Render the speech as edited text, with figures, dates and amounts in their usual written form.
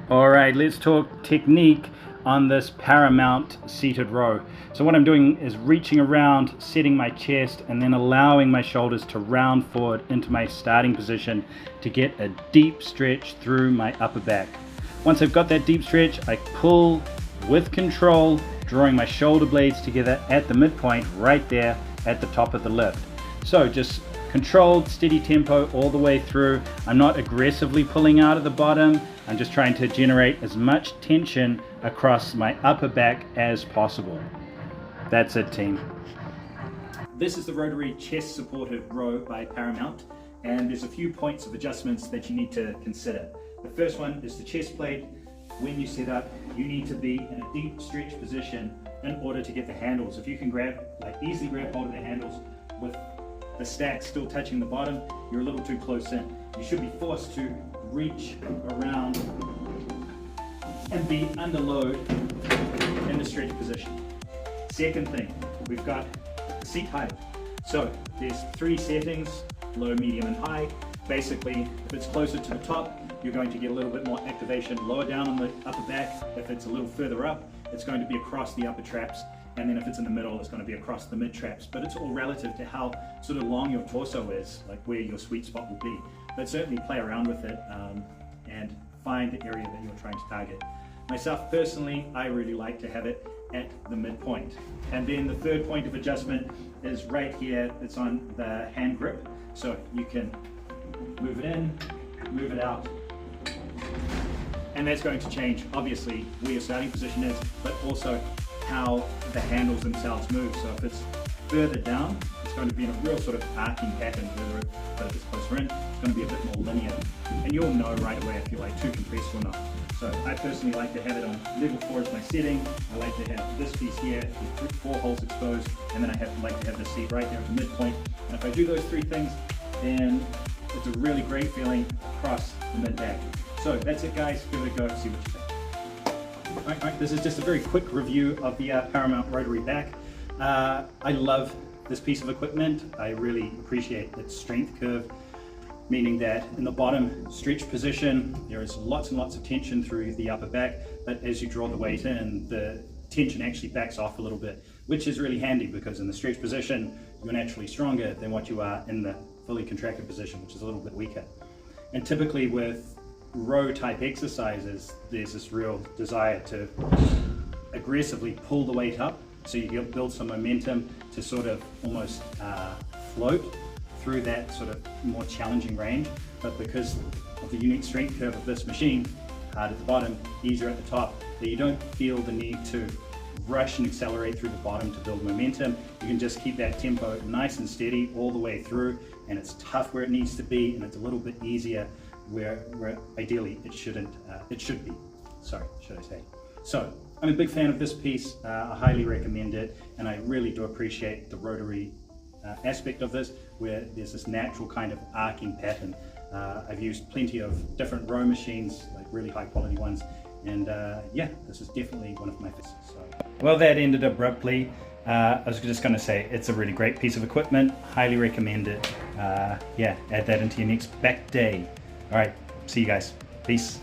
All right, let's talk technique on this paramount seated row. So what I'm doing is reaching around, setting my chest, and then allowing my shoulders to round forward into my starting position to get a deep stretch through my upper back. Once I've got that deep stretch, I pull with control, drawing my shoulder blades together at the midpoint right there at the top of the lift. So just controlled, steady tempo all the way through. I'm not aggressively pulling out at the bottom. I'm just trying to generate as much tension across my upper back as possible. That's it, team. This is the rotary chest supported row by Paramount, and there's a few points of adjustments that you need to consider. The first one is the chest plate. When you set up, you need to be in a deep stretch position in order to get the handles. If you can easily grab hold of the handles with the stack still touching the bottom, you're a little too close in. You should be forced to reach around and be under load in the stretch position. Second thing, we've got the seat height. So there's 3 settings, low, medium, and high. Basically, if it's closer to the top, you're going to get a little bit more activation lower down on the upper back. If it's a little further up, it's going to be across the upper traps. And then if it's in the middle, it's going to be across the mid traps. But it's all relative to how sort of long your torso is, like where your sweet spot will be. But certainly play around with it and find the area that you're trying to target. Myself personally, I really like to have it at the midpoint. And then the third point of adjustment is right here. It's on the hand grip. So you can move it in, move it out. And that's going to change, obviously, where your starting position is, but also how the handles themselves move. So if it's further down, it's going to be in a real sort of arcing pattern, but if it's closer in, it's going to be a bit more linear. And you'll know right away if you're too compressed or not. So I personally like to have it on level 4 as my setting. I like to have this piece here with 4 holes exposed, and then I like to have the seat right there at the midpoint. And if I do those 3 things, then it's a really great feeling across the mid-back. So that's it, guys. Give it a go, see what you think. Alright, this is just a very quick review of the Paramount rotary back. I love this piece of equipment. I really appreciate its strength curve, meaning that in the bottom stretch position, there is lots and lots of tension through the upper back, but as you draw the weight in, the tension actually backs off a little bit, which is really handy because in the stretch position, you're naturally stronger than what you are in the fully contracted position, which is a little bit weaker. And typically with row type exercises, there's this real desire to aggressively pull the weight up so you build some momentum to sort of almost float through that sort of more challenging range. But because of the unique strength curve of this machine, hard at the bottom, easier at the top, that you don't feel the need to rush and accelerate through the bottom to build momentum. You can just keep that tempo nice and steady all the way through, and it's tough where it needs to be, and it's a little bit easier where ideally it should be. Sorry, should I say. So I'm a big fan of this piece. I highly recommend it, and I really do appreciate the rotary aspect of this, where there's this natural kind of arcing pattern. I've used plenty of different row machines, like really high quality ones, and yeah, this is definitely one of my favorites. So. Well, that ended abruptly. I was just going to say it's a really great piece of equipment. Highly recommend it. Yeah, add that into your next back day. All right, see you guys. Peace.